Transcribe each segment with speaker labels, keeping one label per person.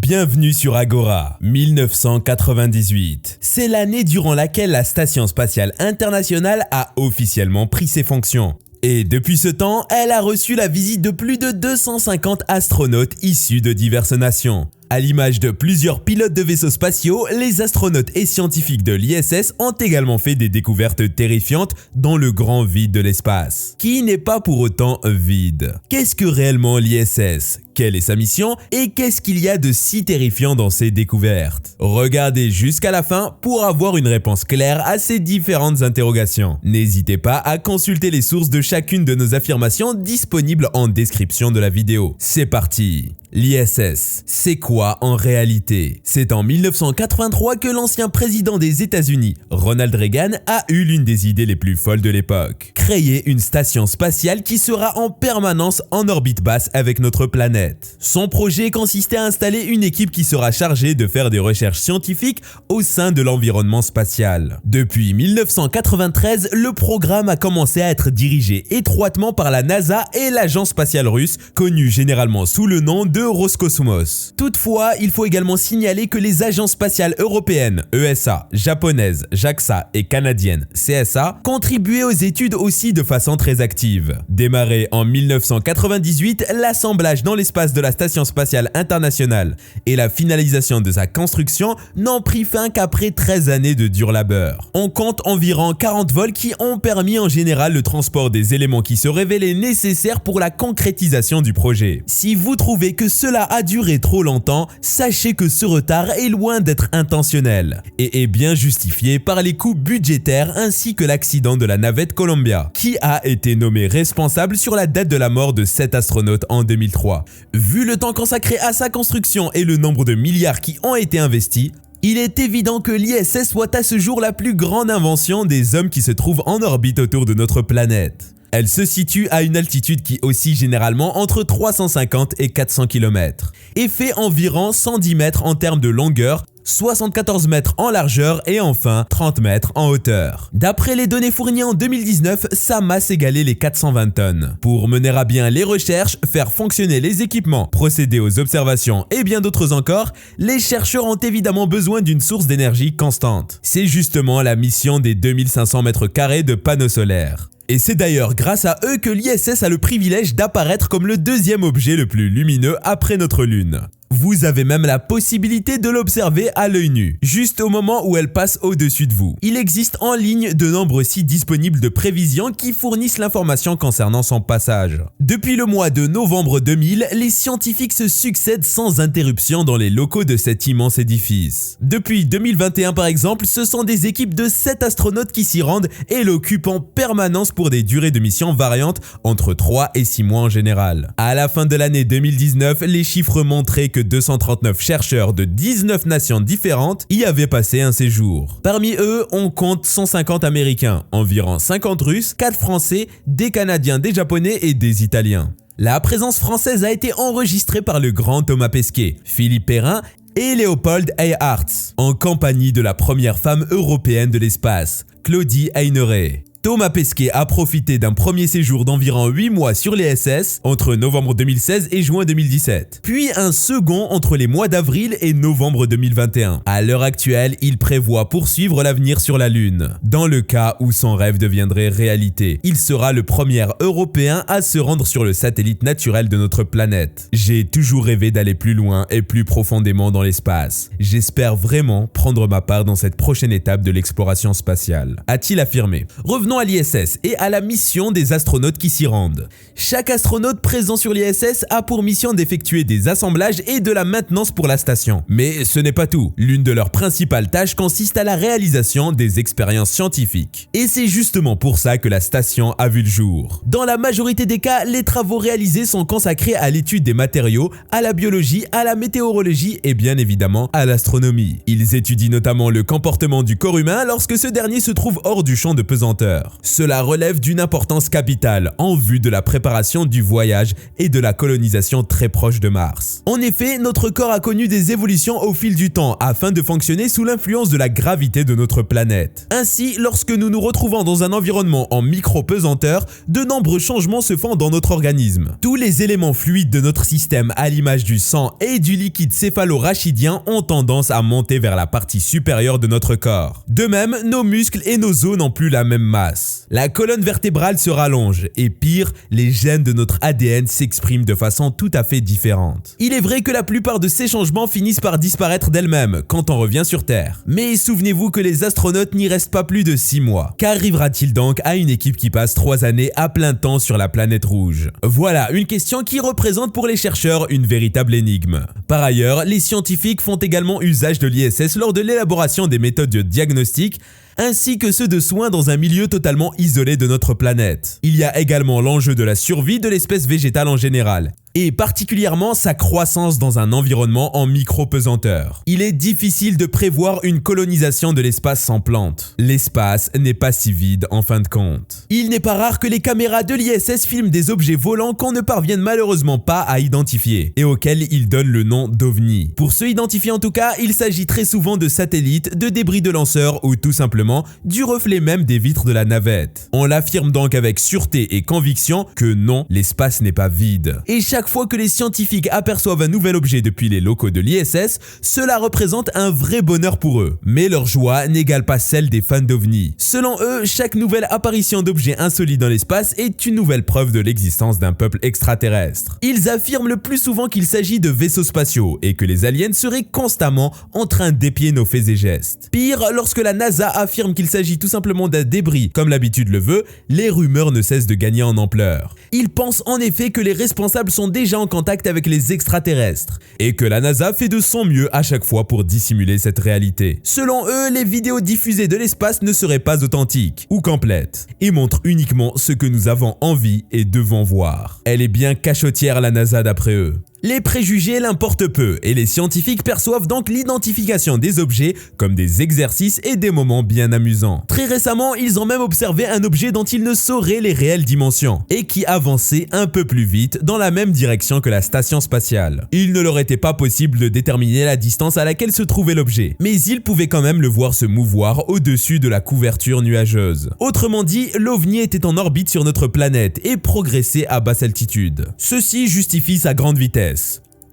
Speaker 1: Bienvenue sur Agora, 1998. C'est l'année durant laquelle la Station Spatiale Internationale a officiellement pris ses fonctions. Et depuis ce temps, elle a reçu la visite de plus de 250 astronautes issus de diverses nations. À l'image de plusieurs pilotes de vaisseaux spatiaux, les astronautes et scientifiques de l'ISS ont également fait des découvertes terrifiantes dans le grand vide de l'espace, qui n'est pas pour autant vide. Qu'est-ce que réellement l'ISS ? Quelle est sa mission et qu'est-ce qu'il y a de si terrifiant dans ces découvertes? Regardez jusqu'à la fin pour avoir une réponse claire à ces différentes interrogations. N'hésitez pas à consulter les sources de chacune de nos affirmations disponibles en description de la vidéo. C'est parti! L'ISS, c'est quoi en réalité? C'est en 1983 que l'ancien président des États-Unis, Ronald Reagan, a eu l'une des idées les plus folles de l'époque. Créer une station spatiale qui sera en permanence en orbite basse avec notre planète. Son projet consistait à installer une équipe qui sera chargée de faire des recherches scientifiques au sein de l'environnement spatial. Depuis 1993, le programme a commencé à être dirigé étroitement par la NASA et l'agence spatiale russe, connue généralement sous le nom de Roscosmos. Toutefois, il faut également signaler que les agences spatiales européennes, ESA, japonaises, JAXA et canadiennes, CSA, contribuaient aux études aussi de façon très active. Démarré en 1998, l'assemblage dans l'espace de la Station Spatiale Internationale et la finalisation de sa construction n'ont pris fin qu'après 13 années de dur labeur. On compte environ 40 vols qui ont permis en général le transport des éléments qui se révélaient nécessaires pour la concrétisation du projet. Si vous trouvez que cela a duré trop longtemps, sachez que ce retard est loin d'être intentionnel et est bien justifié par les coûts budgétaires ainsi que l'accident de la navette Columbia, qui a été nommé responsable sur la date de la mort de 7 astronautes en 2003. Vu le temps consacré à sa construction et le nombre de milliards qui ont été investis, il est évident que l'ISS soit à ce jour la plus grande invention des hommes qui se trouvent en orbite autour de notre planète. Elle se situe à une altitude qui oscille généralement entre 350 et 400 km et fait environ 110 mètres en termes de longueur, 74 mètres en largeur et enfin 30 mètres en hauteur. D'après les données fournies en 2019, sa masse égalait les 420 tonnes. Pour mener à bien les recherches, faire fonctionner les équipements, procéder aux observations et bien d'autres encore, les chercheurs ont évidemment besoin d'une source d'énergie constante. C'est justement la mission des 2500 mètres carrés de panneaux solaires. Et c'est d'ailleurs grâce à eux que l'ISS a le privilège d'apparaître comme le deuxième objet le plus lumineux après notre Lune. Vous avez même la possibilité de l'observer à l'œil nu, juste au moment où elle passe au-dessus de vous. Il existe en ligne de nombreux sites disponibles de prévision qui fournissent l'information concernant son passage. Depuis le mois de novembre 2000, les scientifiques se succèdent sans interruption dans les locaux de cet immense édifice. Depuis 2021 par exemple, ce sont des équipes de 7 astronautes qui s'y rendent et l'occupent en permanence pour des durées de mission variantes entre 3 et 6 mois en général. À la fin de l'année 2019, les chiffres montraient que 239 chercheurs de 19 nations différentes y avaient passé un séjour. Parmi eux, on compte 150 Américains, environ 50 Russes, 4 Français, des Canadiens, des Japonais et des Italiens. La présence française a été enregistrée par le grand Thomas Pesquet, Philippe Perrin et Léopold Eyharts, en compagnie de la première femme européenne de l'espace, Claudie Heineray. Thomas Pesquet a profité d'un premier séjour d'environ 8 mois sur l'ISS entre novembre 2016 et juin 2017, puis un second entre les mois d'avril et novembre 2021. À l'heure actuelle, il prévoit poursuivre l'avenir sur la Lune. Dans le cas où son rêve deviendrait réalité, il sera le premier Européen à se rendre sur le satellite naturel de notre planète. J'ai toujours rêvé d'aller plus loin et plus profondément dans l'espace. J'espère vraiment prendre ma part dans cette prochaine étape de l'exploration spatiale, a-t-il affirmé. Revenons à l'ISS et à la mission des astronautes qui s'y rendent. Chaque astronaute présent sur l'ISS a pour mission d'effectuer des assemblages et de la maintenance pour la station. Mais ce n'est pas tout. L'une de leurs principales tâches consiste à la réalisation des expériences scientifiques. Et c'est justement pour ça que la station a vu le jour. Dans la majorité des cas, les travaux réalisés sont consacrés à l'étude des matériaux, à la biologie, à la météorologie et bien évidemment à l'astronomie. Ils étudient notamment le comportement du corps humain lorsque ce dernier se trouve hors du champ de pesanteur. heure. Cela relève d'une importance capitale en vue de la préparation du voyage et de la colonisation très proche de Mars. En effet, notre corps a connu des évolutions au fil du temps afin de fonctionner sous l'influence de la gravité de notre planète. Ainsi, lorsque nous nous retrouvons dans un environnement en micro-pesanteur, de nombreux changements se font dans notre organisme. Tous les éléments fluides de notre système, à l'image du sang et du liquide céphalo-rachidien, ont tendance à monter vers la partie supérieure de notre corps. De même, nos muscles et nos os n'ont plus la même masse. La colonne vertébrale se rallonge et pire, les gènes de notre ADN s'expriment de façon tout à fait différente. Il est vrai que la plupart de ces changements finissent par disparaître d'elles-mêmes quand on revient sur Terre. Mais souvenez-vous que les astronautes n'y restent pas plus de 6 mois. Qu'arrivera-t-il donc à une équipe qui passe 3 années à plein temps sur la planète rouge? Voilà une question qui représente pour les chercheurs une véritable énigme. Par ailleurs, les scientifiques font également usage de l'ISS lors de l'élaboration des méthodes de diagnostic ainsi que ceux de soins dans un milieu totalement isolé de notre planète. Il y a également l'enjeu de la survie de l'espèce végétale en général, et particulièrement sa croissance dans un environnement en micro-pesanteur. Il est difficile de prévoir une colonisation de l'espace sans plantes. L'espace n'est pas si vide en fin de compte. Il n'est pas rare que les caméras de l'ISS filment des objets volants qu'on ne parvienne malheureusement pas à identifier, et auxquels ils donnent le nom d'OVNI. Pour ceux identifiés en tout cas, il s'agit très souvent de satellites, de débris de lanceurs ou tout simplement du reflet même des vitres de la navette. On l'affirme donc avec sûreté et conviction que non, l'espace n'est pas vide. Et chaque fois que les scientifiques aperçoivent un nouvel objet depuis les locaux de l'ISS, cela représente un vrai bonheur pour eux. Mais leur joie n'égale pas celle des fans d'OVNI. Selon eux, chaque nouvelle apparition d'objets insolites dans l'espace est une nouvelle preuve de l'existence d'un peuple extraterrestre. Ils affirment le plus souvent qu'il s'agit de vaisseaux spatiaux et que les aliens seraient constamment en train d'épier nos faits et gestes. Pire, lorsque la NASA affirme qu'il s'agit tout simplement d'un débris, comme l'habitude le veut, les rumeurs ne cessent de gagner en ampleur. Ils pensent en effet que les responsables sont déjà en contact avec les extraterrestres et que la NASA fait de son mieux à chaque fois pour dissimuler cette réalité. Selon eux, les vidéos diffusées de l'espace ne seraient pas authentiques ou complètes et montrent uniquement ce que nous avons envie et devons voir. Elle est bien cachotière la NASA d'après eux. Les préjugés l'importent peu et les scientifiques perçoivent donc l'identification des objets comme des exercices et des moments bien amusants. Très récemment, ils ont même observé un objet dont ils ne sauraient les réelles dimensions et qui avançait un peu plus vite dans la même direction que la station spatiale. Il ne leur était pas possible de déterminer la distance à laquelle se trouvait l'objet, mais ils pouvaient quand même le voir se mouvoir au-dessus de la couverture nuageuse. Autrement dit, l'OVNI était en orbite sur notre planète et progressait à basse altitude. Ceci justifie sa grande vitesse.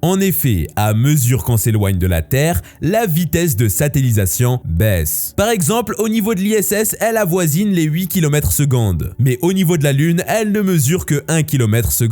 Speaker 1: En effet, à mesure qu'on s'éloigne de la Terre, la vitesse de satellisation baisse. Par exemple, au niveau de l'ISS, elle avoisine les 8 km/s, mais au niveau de la Lune, elle ne mesure que 1 km/s.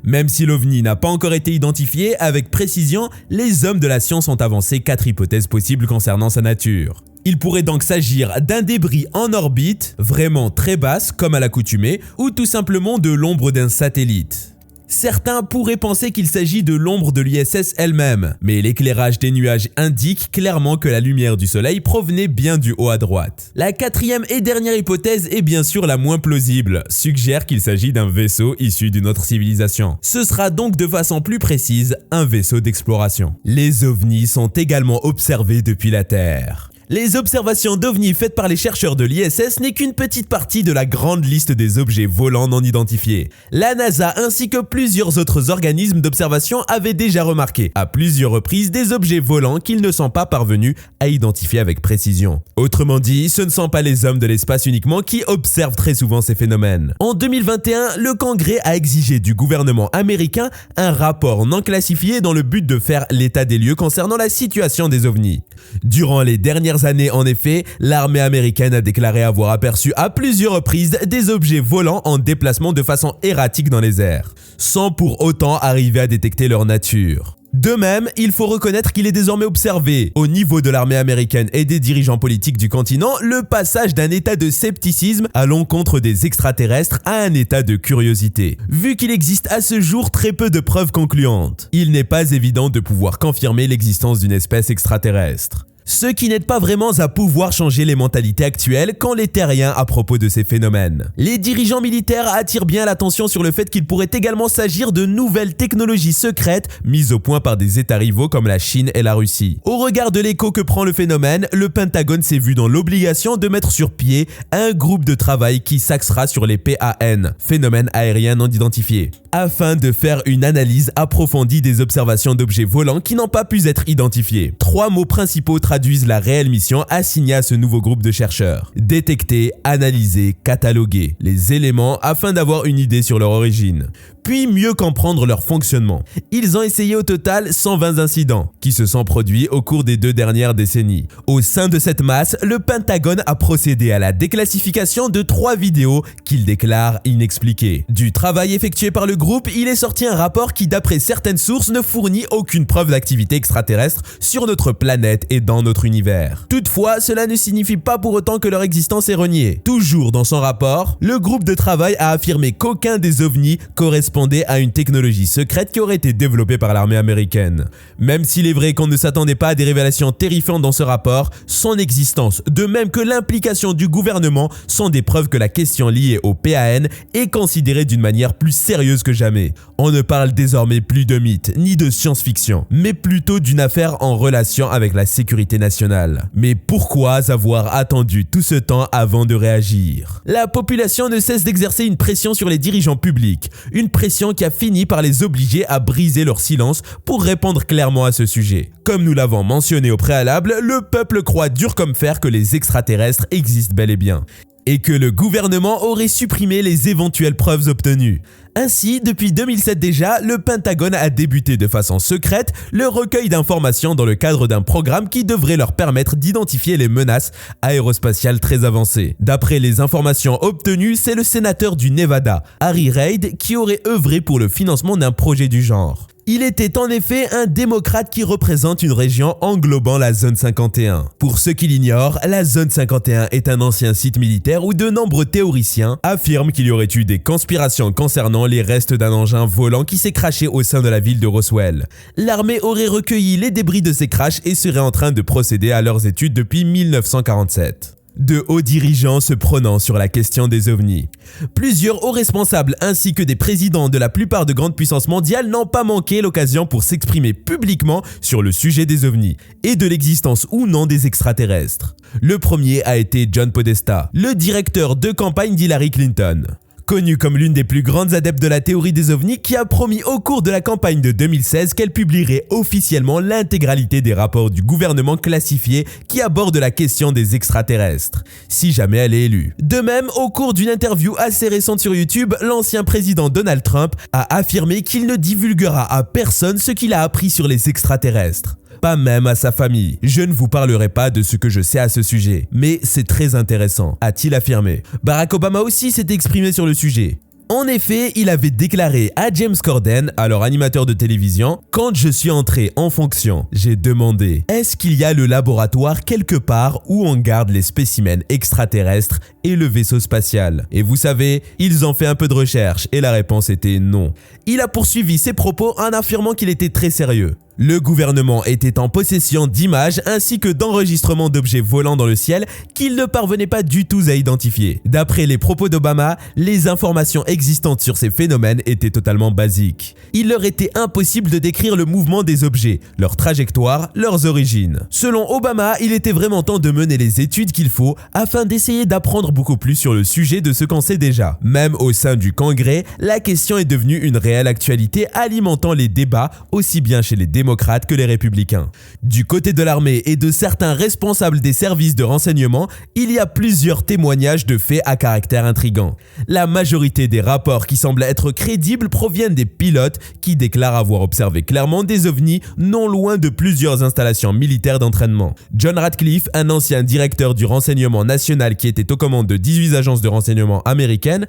Speaker 1: Même si l'OVNI n'a pas encore été identifié avec précision, les hommes de la science ont avancé 4 hypothèses possibles concernant sa nature. Il pourrait donc s'agir d'un débris en orbite, vraiment très basse comme à l'accoutumée, ou tout simplement de l'ombre d'un satellite. Certains pourraient penser qu'il s'agit de l'ombre de l'ISS elle-même, mais l'éclairage des nuages indique clairement que la lumière du soleil provenait bien du haut à droite. La quatrième et dernière hypothèse est bien sûr la moins plausible, suggère qu'il s'agit d'un vaisseau issu d'une autre civilisation. Ce sera donc de façon plus précise un vaisseau d'exploration. Les ovnis sont également observés depuis la Terre. Les observations d'OVNI faites par les chercheurs de l'ISS n'est qu'une petite partie de la grande liste des objets volants non identifiés. La NASA ainsi que plusieurs autres organismes d'observation avaient déjà remarqué à plusieurs reprises des objets volants qu'ils ne sont pas parvenus à identifier avec précision. Autrement dit, ce ne sont pas les hommes de l'espace uniquement qui observent très souvent ces phénomènes. En 2021, le Congrès a exigé du gouvernement américain un rapport non classifié dans le but de faire l'état des lieux concernant la situation des ovnis. Durant les dernières années, en effet, l'armée américaine a déclaré avoir aperçu à plusieurs reprises des objets volants en déplacement de façon erratique dans les airs, sans pour autant arriver à détecter leur nature. De même, il faut reconnaître qu'il est désormais observé, au niveau de l'armée américaine et des dirigeants politiques du continent, le passage d'un état de scepticisme à l'encontre des extraterrestres à un état de curiosité. Vu qu'il existe à ce jour très peu de preuves concluantes, il n'est pas évident de pouvoir confirmer l'existence d'une espèce extraterrestre. Ce qui n'aide pas vraiment à pouvoir changer les mentalités actuelles qu'ont les terriens à propos de ces phénomènes. Les dirigeants militaires attirent bien l'attention sur le fait qu'il pourrait également s'agir de nouvelles technologies secrètes mises au point par des États rivaux comme la Chine et la Russie. Au regard de l'écho que prend le phénomène, le Pentagone s'est vu dans l'obligation de mettre sur pied un groupe de travail qui s'axera sur les PAN, phénomènes aériens non identifiés, afin de faire une analyse approfondie des observations d'objets volants qui n'ont pas pu être identifiés. 3 mots principaux traduisent la réelle mission assignée à ce nouveau groupe de chercheurs. Détecter, analyser, cataloguer les éléments afin d'avoir une idée sur leur origine, puis mieux comprendre leur fonctionnement. Ils ont essayé au total 120 incidents qui se sont produits au cours des 2 dernières décennies. Au sein de cette masse, le Pentagone a procédé à la déclassification de 3 vidéos qu'il déclare inexpliquées. Du travail effectué par le groupe, il est sorti un rapport qui, d'après certaines sources, ne fournit aucune preuve d'activité extraterrestre sur notre planète et dans notre univers. Toutefois, cela ne signifie pas pour autant que leur existence est reniée. Toujours dans son rapport, le groupe de travail a affirmé qu'aucun des ovnis correspondait à une technologie secrète qui aurait été développée par l'armée américaine. Même s'il est vrai qu'on ne s'attendait pas à des révélations terrifiantes dans ce rapport, son existence, de même que l'implication du gouvernement, sont des preuves que la question liée au PAN est considérée d'une manière plus sérieuse que jamais. On ne parle désormais plus de mythe ni de science-fiction, mais plutôt d'une affaire en relation avec la sécurité nationale. Mais pourquoi avoir attendu tout ce temps avant de réagir? La population ne cesse d'exercer une pression sur les dirigeants publics, une pression qui a fini par les obliger à briser leur silence pour répondre clairement à ce sujet. Comme nous l'avons mentionné au préalable, le peuple croit dur comme fer que les extraterrestres existent bel et bien, et que le gouvernement aurait supprimé les éventuelles preuves obtenues. Ainsi, depuis 2007 déjà, le Pentagone a débuté de façon secrète le recueil d'informations dans le cadre d'un programme qui devrait leur permettre d'identifier les menaces aérospatiales très avancées. D'après les informations obtenues, c'est le sénateur du Nevada, Harry Reid, qui aurait œuvré pour le financement d'un projet du genre. Il était en effet un démocrate qui représente une région englobant la zone 51. Pour ceux qui l'ignorent, la zone 51 est un ancien site militaire où de nombreux théoriciens affirment qu'il y aurait eu des conspirations concernant les restes d'un engin volant qui s'est crashé au sein de la ville de Roswell. L'armée aurait recueilli les débris de ces crashs et serait en train de procéder à leurs études depuis 1947. De hauts dirigeants se prononçant sur la question des ovnis. Plusieurs hauts responsables ainsi que des présidents de la plupart de grandes puissances mondiales n'ont pas manqué l'occasion pour s'exprimer publiquement sur le sujet des ovnis et de l'existence ou non des extraterrestres. Le premier a été John Podesta, le directeur de campagne d'Hillary Clinton. Connue comme l'une des plus grandes adeptes de la théorie des ovnis, qui a promis au cours de la campagne de 2016 qu'elle publierait officiellement l'intégralité des rapports du gouvernement classifiés qui abordent la question des extraterrestres, si jamais elle est élue. De même, au cours d'une interview assez récente sur YouTube, l'ancien président Donald Trump a affirmé qu'il ne divulguera à personne ce qu'il a appris sur les extraterrestres. Pas même à sa famille. Je ne vous parlerai pas de ce que je sais à ce sujet, mais c'est très intéressant, a-t-il affirmé. Barack Obama aussi s'est exprimé sur le sujet. En effet, il avait déclaré à James Corden, alors animateur de télévision, « Quand je suis entré en fonction, j'ai demandé « Est-ce qu'il y a le laboratoire quelque part où on garde les spécimens extraterrestres et le vaisseau spatial ?» Et vous savez, ils ont fait un peu de recherche et la réponse était non. Il a poursuivi ses propos en affirmant qu'il était très sérieux. Le gouvernement était en possession d'images ainsi que d'enregistrements d'objets volants dans le ciel qu'il ne parvenait pas du tout à identifier. D'après les propos d'Obama, les informations existantes sur ces phénomènes étaient totalement basiques. Il leur était impossible de décrire le mouvement des objets, leur trajectoire, leurs origines. Selon Obama, il était vraiment temps de mener les études qu'il faut afin d'essayer d'apprendre beaucoup plus sur le sujet de ce qu'on sait déjà. Même au sein du Congrès, la question est devenue une réelle actualité alimentant les débats aussi bien chez les démocrates que les républicains. Du côté de l'armée et de certains responsables des services de renseignement, il y a plusieurs témoignages de faits à caractère intrigant. La majorité des rapports qui semblent être crédibles proviennent des pilotes qui déclarent avoir observé clairement des ovnis non loin de plusieurs installations militaires d'entraînement. John Ratcliffe, un ancien directeur du renseignement national qui était aux commandes de 18 agences de renseignement américaines,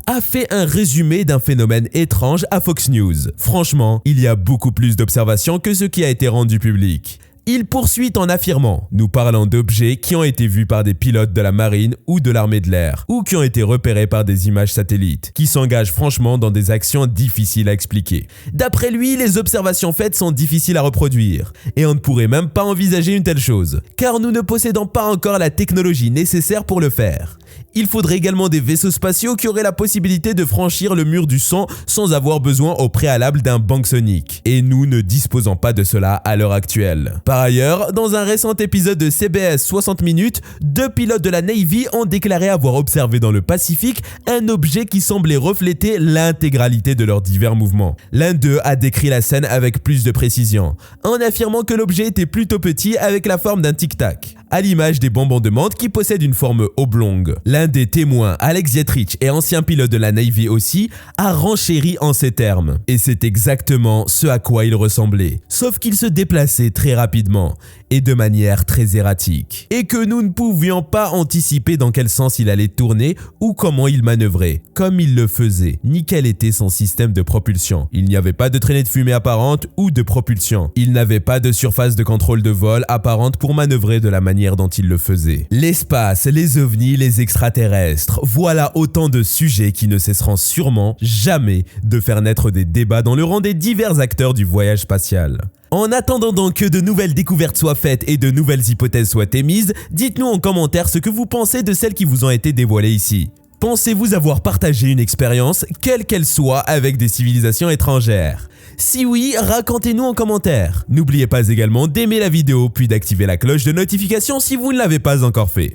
Speaker 1: a fait un résumé d'un phénomène étrange à Fox News. Franchement, il y a beaucoup plus d'observations que ce qui a été rendu public. Il poursuit en affirmant « Nous parlons d'objets qui ont été vus par des pilotes de la marine ou de l'armée de l'air, ou qui ont été repérés par des images satellites, qui s'engagent franchement dans des actions difficiles à expliquer. » D'après lui, les observations faites sont difficiles à reproduire, et on ne pourrait même pas envisager une telle chose, car nous ne possédons pas encore la technologie nécessaire pour le faire. Il faudrait également des vaisseaux spatiaux qui auraient la possibilité de franchir le mur du son sans avoir besoin au préalable d'un banc sonique. Et nous ne disposons pas de cela à l'heure actuelle. Par ailleurs, dans un récent épisode de CBS 60 minutes, 2 pilotes de la Navy ont déclaré avoir observé dans le Pacifique un objet qui semblait refléter l'intégralité de leurs divers mouvements. L'un d'eux a décrit la scène avec plus de précision, en affirmant que l'objet était plutôt petit avec la forme d'un tic-tac, à l'image des bonbons de menthe qui possèdent une forme oblongue. L'un des témoins, Alex Dietrich, et ancien pilote de la Navy aussi, a renchéri en ces termes. Et c'est exactement ce à quoi il ressemblait, sauf qu'il se déplaçait très rapidement et de manière très erratique, et que nous ne pouvions pas anticiper dans quel sens il allait tourner ou comment il manœuvrait, comme il le faisait, ni quel était son système de propulsion. Il n'y avait pas de traînée de fumée apparente ou de propulsion. Il n'avait pas de surface de contrôle de vol apparente pour manœuvrer de la manière dont il le faisait. L'espace, les ovnis, les extraterrestres, voilà autant de sujets qui ne cesseront sûrement jamais de faire naître des débats dans le rang des divers acteurs du voyage spatial. En attendant donc que de nouvelles découvertes soient faites et de nouvelles hypothèses soient émises, dites-nous en commentaire ce que vous pensez de celles qui vous ont été dévoilées ici. Pensez-vous avoir partagé une expérience, quelle qu'elle soit, avec des civilisations étrangères? Si oui, racontez-nous en commentaire. N'oubliez pas également d'aimer la vidéo puis d'activer la cloche de notification si vous ne l'avez pas encore fait.